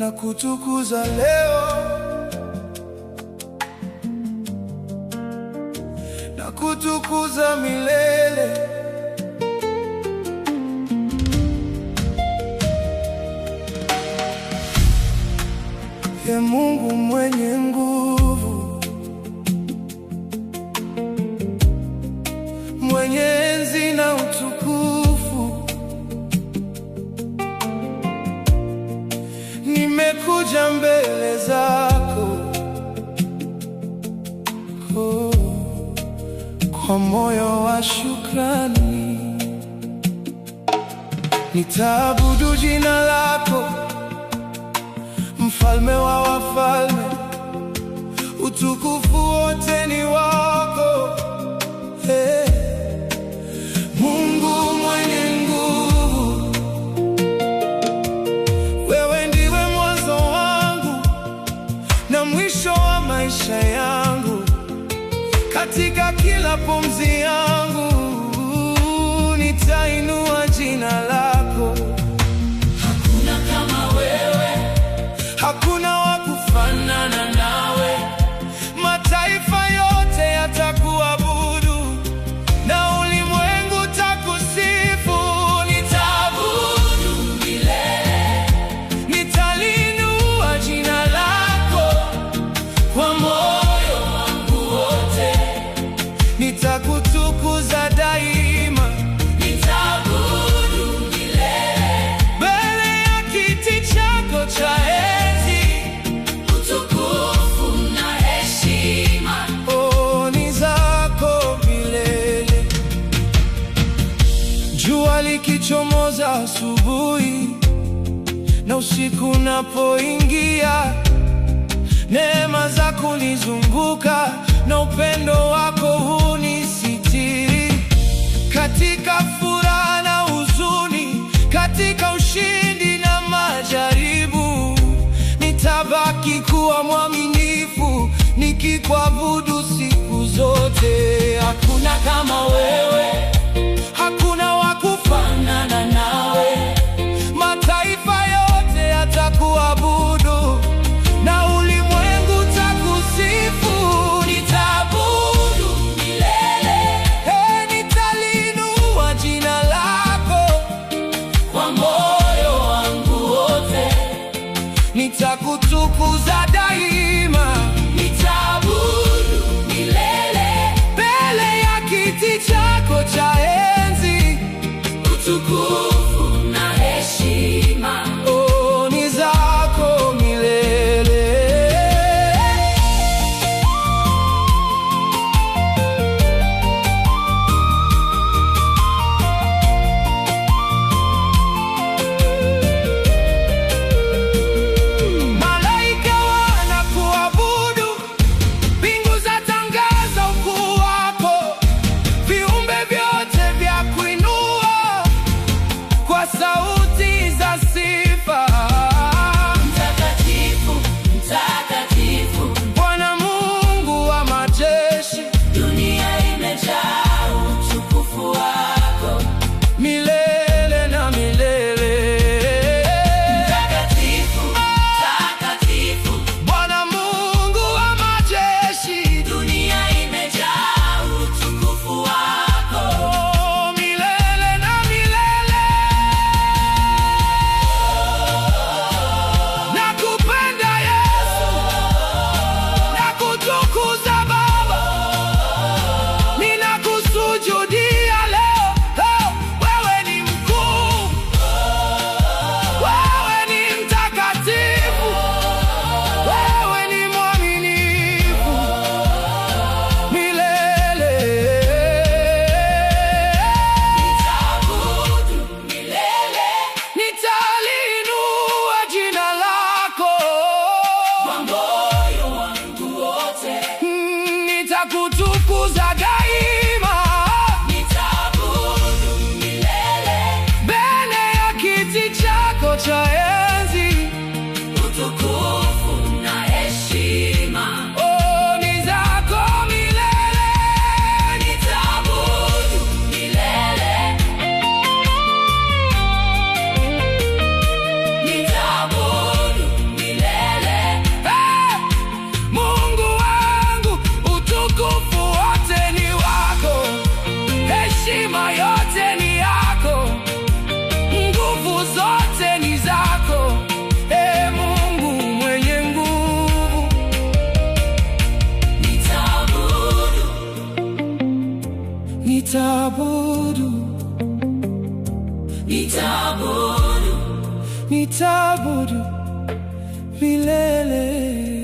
na kutukuza leo, na kutukuza milele. Ee Mungu mwenye nguvu, mwenye enzi na utukufu, nimekuja mbele zako kwa moyo wa shukrani. Nitaabudu jina lako, Mfalme wa wafalme, utukufu wote ni wako. Hey, Mungu mwenye nguvu, wewe ndiwe mwanzo wangu na mwisho wa maisha yangu. Katika kila pumzi yangu nitainua jina lako. Hakuna kama wewe, hakuna wa kufanana nawe. Mataifa yote yatakuabudu na ulimwengu takusifu. Nitaabudu milele, nitaliinua jina lako kwa moyo wangu wote. Nitakutukuza daima, nitaabudu milele mbele ya kiti chako cha enzi. Utukufu na heshima, ni zako milele. Jua likichomoza asubuhi na usiku unapoingia, neema zako hunizunguka na upendo wako hunisitiri. Katika furaha na huzuni, katika ushindi na majaribu, nitabaki kuwa mwaminifu nikikuabudu siku zote. Hakuna kama wewe, hakuna wa kufanana nawe. Mataifa yote yatakuabudu na ulimwengu takusifu. Nitaabudu milele, nitaliinua jina lako kwa moyo wangu wote. Nitakutukuza daima, nitaabudu milele mbele ya kiti chako cha enzi. Utukufu na heshima, ni zako milele. Malaika wanakuabudu, mbingu zatangaza ukuu wako, viumbe vyote vya kuinua kwa sauti za sifa. Mtakatifu, mtakatifu, Bwana Mungu wa majeshi, dunia imejaa utukufu wako milele na milele. Mtakatifu, mtakatifu, Bwana Mungu wa majeshi, dunia imejaa utukufu wako milele na milele. Nakupenda Yesu, nakutukuza Baba, ninakusujudia leo. Wewe ni mkuu, wewe ni mtakatifu, wewe ni mwaminifu milele. Nitaabudu milele, nitaliinua jina lako kwa moyo wangu wote. Nitakutukuza daima, nitaabudu milele mbele ya kiti chako cha enzi. Utukufu na heshima, ni zako milele. Nitaabudu milele, nitaabudu nitaabudu milele.